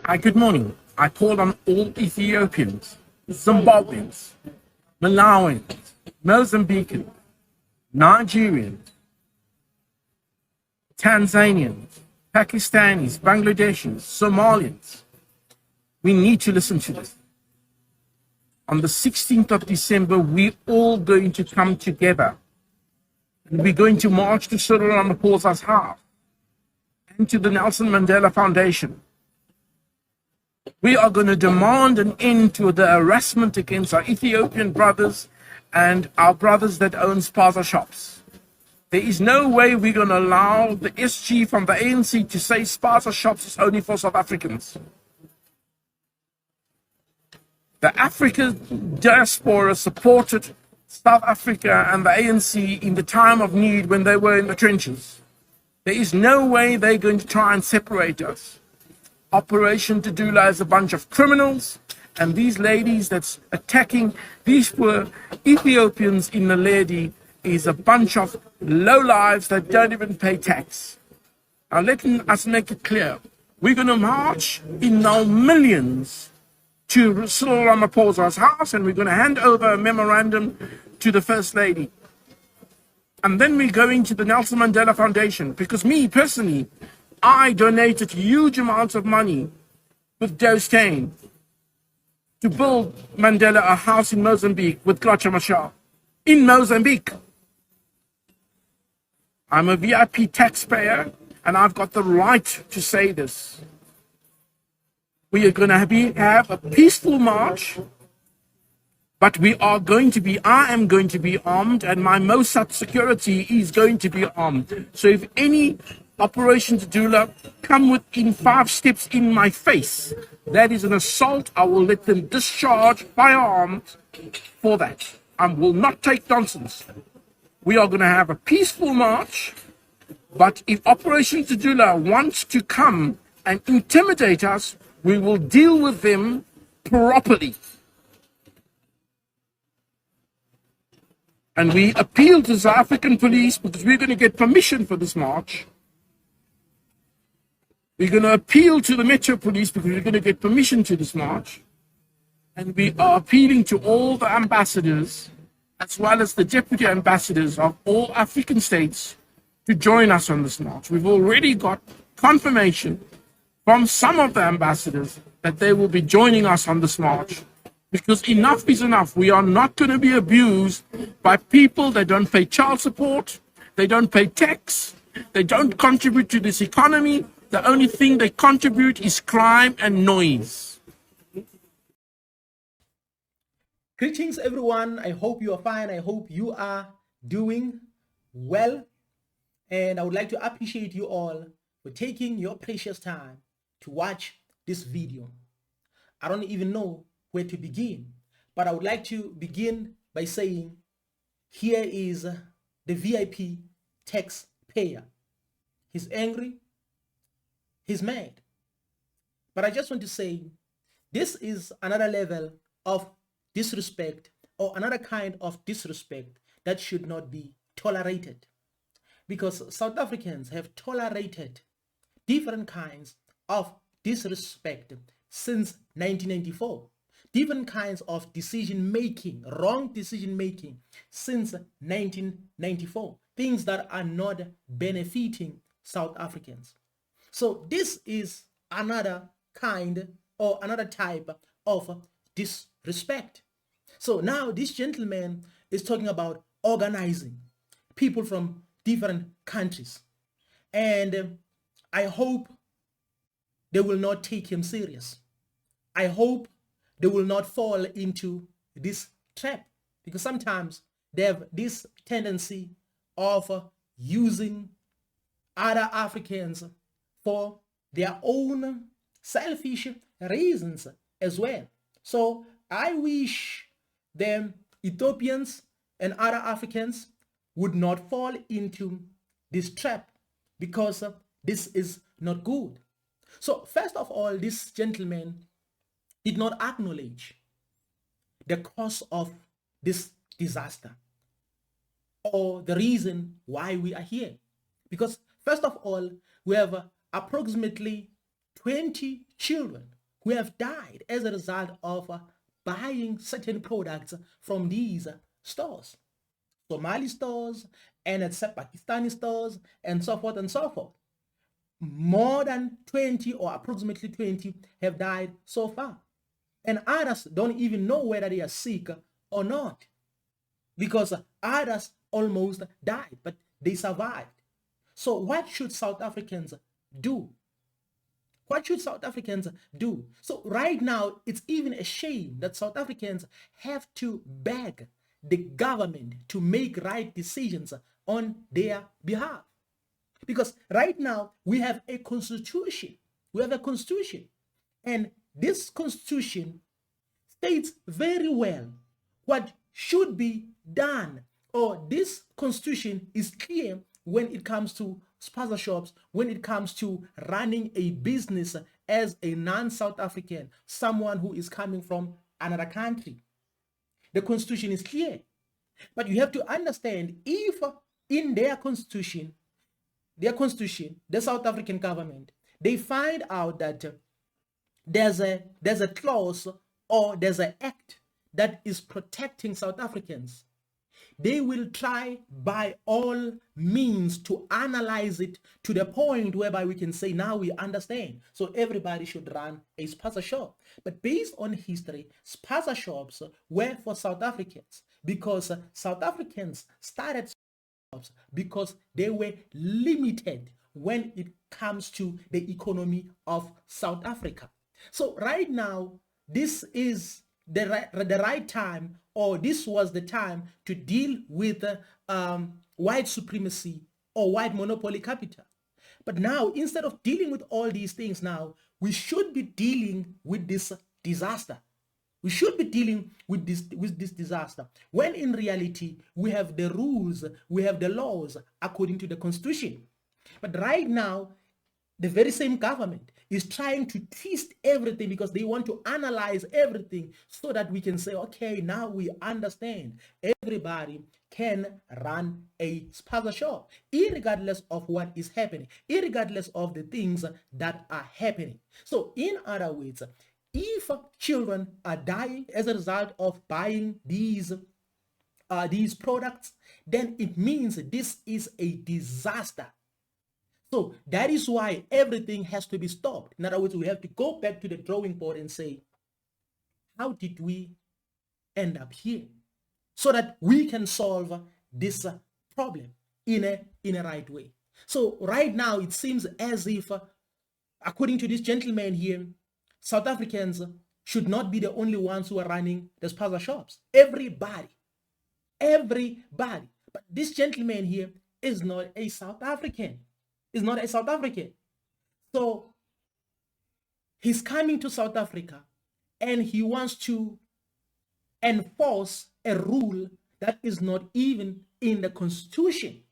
Hi, good morning. I call on all Ethiopians, Zimbabweans, Malawians, Mozambicans, Nigerians, Tanzanians, Pakistanis, Bangladeshis, Somalians. We need to listen to this. On the 16th of December, we're all going to come together. And we're going to march to Cyril Ramaphosa's house and to the Nelson Mandela Foundation. We are going to demand an end to the harassment against our Ethiopian brothers and our brothers that own Spaza shops. There is no way we're going to allow the SG from the ANC to say Spaza shops is only for South Africans. The African diaspora supported South Africa and the ANC in the time of need when they were in the trenches. There is no way they're going to try and separate us. Operation Tudula is a bunch of criminals, and these ladies that's attacking these poor Ethiopians in Naledi is a bunch of lowlives that don't even pay tax. Now let us make it clear. We're going to march in now millions to Cyril Ramaphosa's house, and we're going to hand over a memorandum to the First Lady. And then we're going to the Nelson Mandela Foundation, because me personally, I donated huge amounts of money with Joe Stein to build Mandela a house in Mozambique with Klacha Machar. In Mozambique. I'm a VIP taxpayer, and I've got the right to say this. We are going to have a peaceful march, but I am going to be armed, and my Mossad security is going to be armed. So if any Operation Tudula come within 5 steps in my face, that is an assault. I will let them discharge firearms for that. I will not take nonsense. We are going to have a peaceful march, but if Operation Tudula wants to come and intimidate us, we will deal with them properly. And we appeal to the South African police, because we're going to get permission for this march. We're going to appeal to the Metro Police, because we're going to get permission to this march. And we are appealing to all the ambassadors, as well as the deputy ambassadors of all African states, to join us on this march. We've already got confirmation from some of the ambassadors that they will be joining us on this march. Because enough is enough. We are not going to be abused by people that don't pay child support, they don't pay tax, they don't contribute to this economy. The only thing they contribute is crime and noise. Greetings, everyone. I hope you are fine. I hope you are doing well. And I would like to appreciate you all for taking your precious time to watch this video. I don't even know where to begin, but I would like to begin by saying, here is the VIP taxpayer. He's angry. He's mad. But I just want to say, this is another level of disrespect, or another kind of disrespect that should not be tolerated. Because South Africans have tolerated different kinds of disrespect since 1994. Different kinds of decision-making, wrong decision-making since 1994. Things that are not benefiting South Africans. So this is another kind or another type of disrespect. So now this gentleman is talking about organizing people from different countries. And I hope they will not take him serious. I hope they will not fall into this trap, because sometimes they have this tendency of using other Africans for their own selfish reasons as well. So I wish the Ethiopians and other Africans would not fall into this trap, because this is not good. So first of all, this gentleman did not acknowledge the cause of this disaster or the reason why we are here. Because first of all, we have approximately 20 children who have died as a result of buying certain products from these stores. Somali stores and Pakistani stores and so forth and so forth. More than 20 or approximately 20 have died so far. And others don't even know whether they are sick or not, because others almost died, but they survived. So what should South Africans do? What should South Africans do? So right now, it's even a shame that South Africans have to beg the government to make right decisions on their behalf. Because right now, we have a constitution. We have a constitution. And this constitution states very well what should be done, or this constitution is clear when it comes to spaza shops, when it comes to running a business as a non-South African, someone who is coming from another country. The constitution is clear. But you have to understand, if in their constitution, the South African government, they find out that there's a clause or there's an act that is protecting South Africans, they will try by all means to analyze it to the point whereby we can say, now we understand. So everybody should run a spaza shop. But based on history, spaza shops were for South Africans, because South Africans started shops because they were limited when it comes to the economy of South Africa. So right now, this is the right time, or this was the time to deal with white supremacy or white monopoly capital. But now, instead of dealing with all these things now, we should be dealing with this disaster. We should be dealing with this disaster, when in reality, we have the rules, we have the laws according to the constitution. But right now, the very same government is trying to twist everything, because they want to analyze everything so that we can say, okay, now we understand. Everybody can run a spaza shop, irregardless of what is happening, irregardless of the things that are happening. So in other words, if children are dying as a result of buying these products, then it means this is a disaster. So that is why everything has to be stopped. In other words, we have to go back to the drawing board and say, how did we end up here? So that we can solve this problem in a right way. So right now, it seems as if, according to this gentleman here, South Africans should not be the only ones who are running the spaza shops. Everybody. But this gentleman here is not a South African. So he's coming to South Africa and he wants to enforce a rule that is not even in the constitution.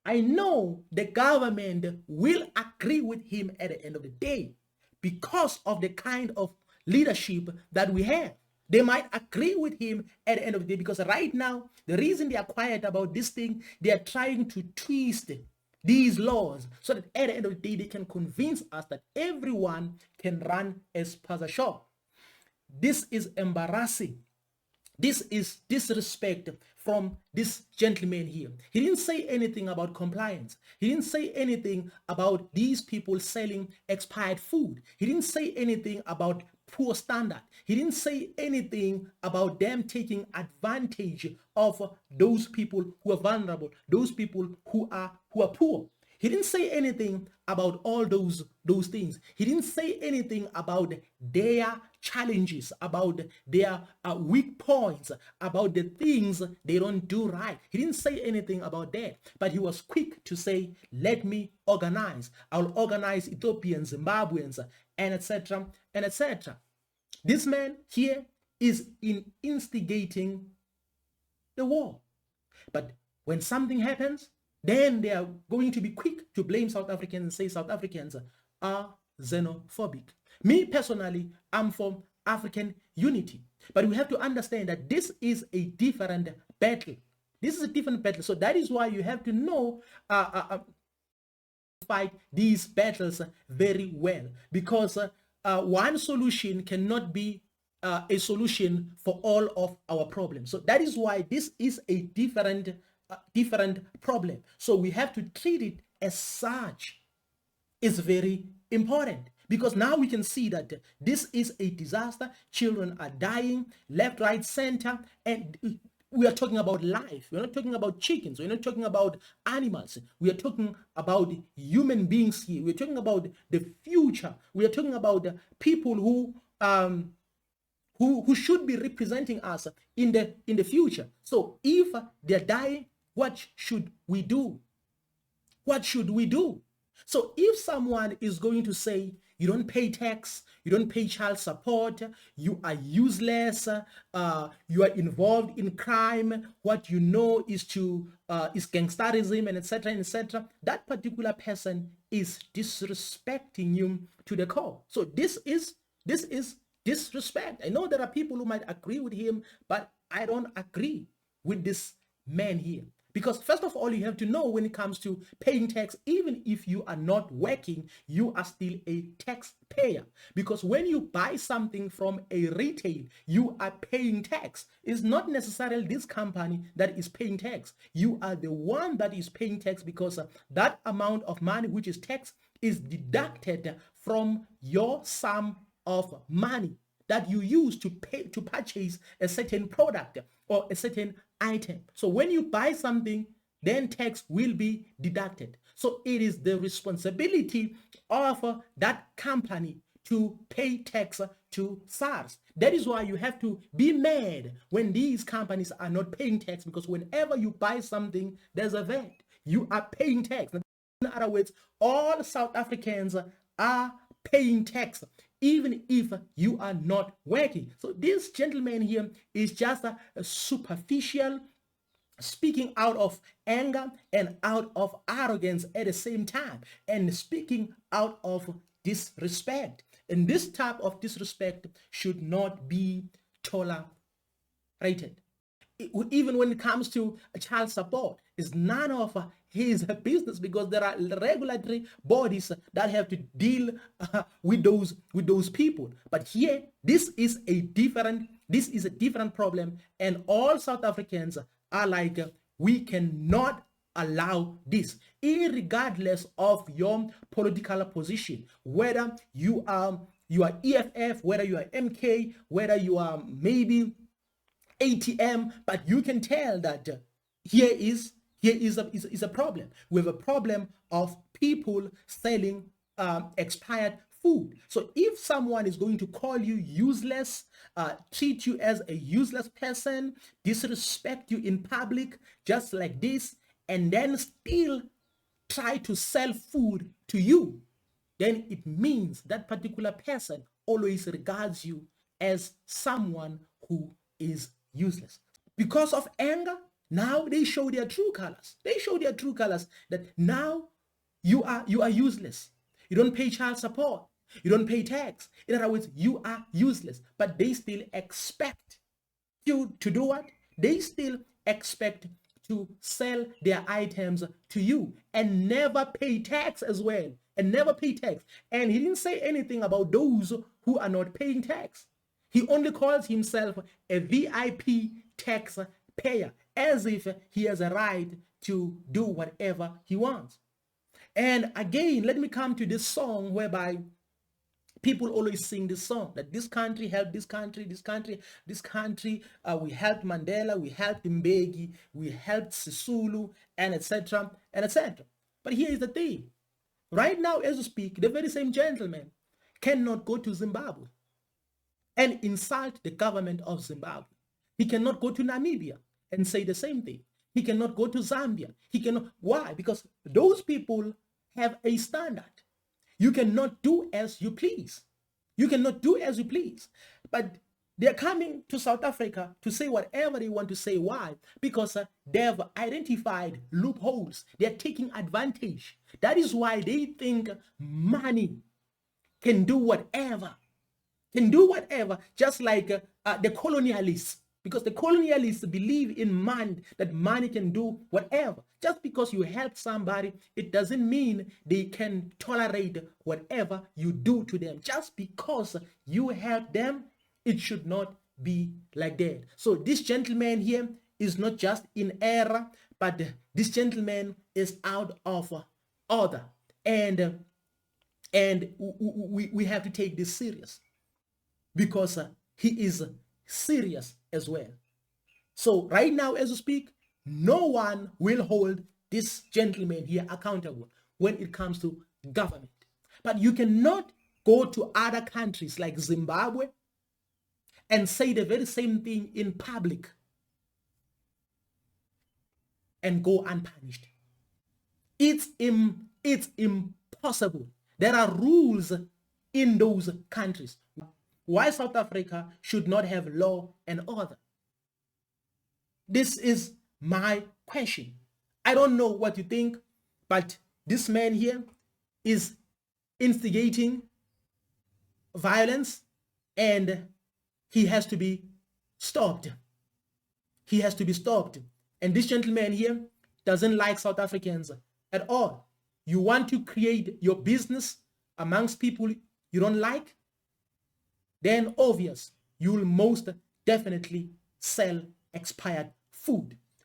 I know the government will agree with him at the end of the day, because of the kind of leadership that we have. They might agree with him at the end of the day, because right now, the reason they are quiet about this thing, they are trying to twist these laws so that at the end of the day, they can convince us that everyone can run a spaza shop. This is embarrassing. This is disrespect from this gentleman here. He didn't say anything about compliance. He didn't say anything about these people selling expired food. He didn't say anything about poor standard. He didn't say anything about them taking advantage of those people who are vulnerable, those people who are poor. He didn't say anything about all those things. He didn't say anything about their challenges, about their weak points, about the things they don't do right. He didn't say anything about that, but he was quick to say, let me organize. I'll organize Ethiopians, Zimbabweans, and etc. and etc. This man here is instigating the war. But when something happens, then they are going to be quick to blame South Africans and say South Africans are xenophobic. Me personally, I'm for African unity. But we have to understand that this is a different battle. This is a different battle. So that is why you have to know fight these battles very well, because one solution cannot be a solution for all of our problems. So that is why this is a different problem. So we have to treat it as such. Is very important, because now we can see that this is a disaster. Children are dying left, right, center, and we are talking about life. We're not talking about chickens. We're not talking about animals. We are talking about human beings here. We're talking about the future. We are talking about people who should be representing us in the future. So if they're dying, what should we do? What should we do? So if someone is going to say, you don't pay tax, you don't pay child support, you are useless, you are involved in crime, what you know is gangsterism, and etc., that particular person is disrespecting you to the core. So this is disrespect. I know there are people who might agree with him, but I don't agree with this man here. Because first of all, you have to know, when it comes to paying tax, even if you are not working, you are still a taxpayer. Because when you buy something from a retail, you are paying tax. It's not necessarily this company that is paying tax. You are the one that is paying tax, because that amount of money, which is tax, is deducted from your sum of money that you use to purchase a certain product or a certain item. So when you buy something, then tax will be deducted. So it is the responsibility of that company to pay tax to SARS. That is why you have to be mad when these companies are not paying tax, because whenever you buy something, there's a VAT. You are paying tax. In other words, all South Africans are paying tax, even if you are not working. So this gentleman here is just a superficial, speaking out of anger and out of arrogance at the same time, and speaking out of disrespect. And this type of disrespect should not be tolerated. Even when it comes to child support, is none of his business, because there are regulatory bodies that have to deal with those people. But here, this is a different problem, and all South Africans are like, we cannot allow this, irregardless of your political position, whether you are EFF, whether you are MK, whether you are maybe ATM, but you can tell that here is a problem. We have a problem of people selling expired food. So if someone is going to call you useless, treat you as a useless person, disrespect you in public just like this, and then still try to sell food to you, then it means that particular person always regards you as someone who is useless. Because of anger, now they show their true colors. They show their true colors, that now you are useless. You don't pay child support. You don't pay tax. In other words, you are useless. But they still expect you to do what? They still expect to sell their items to you and never pay tax as well. And never pay tax. And he didn't say anything about those who are not paying tax. He only calls himself a VIP tax payer, as if he has a right to do whatever he wants. And again, let me come to this song whereby people always sing this song, that this country helped this country, we helped Mandela, we helped Mbeki, we helped Sisulu, and etc. and etc. But here is the thing. Right now, as we speak, the very same gentleman cannot go to Zimbabwe and insult the government of Zimbabwe. He cannot go to Namibia and say the same thing. He cannot go to Zambia. He cannot. Why? Because those people have a standard. You cannot do as you please. You cannot do as you please. But they're coming to South Africa to say whatever they want to say. Why? Because they've identified loopholes. They're taking advantage. That is why they think money can do whatever. Can do whatever, just like the colonialists. Because the colonialists believe in money, that money can do whatever. Just because you help somebody, it doesn't mean they can tolerate whatever you do to them. Just because you help them, it should not be like that. So this gentleman here is not just in error, but this gentleman is out of order. And we have to take this serious, because he is serious as well. So right now, as we speak, no one will hold this gentleman here accountable when it comes to government. But you cannot go to other countries like Zimbabwe and say the very same thing in public and go unpunished. It's impossible. There are rules in those countries. Why South Africa should not have law and order? This is my question. I don't know what you think, but this man here is instigating violence, and he has to be stopped. He has to be stopped. And this gentleman here doesn't like South Africans at all. You want to create your business amongst people you don't like? Then obvious, you will most definitely sell expired food.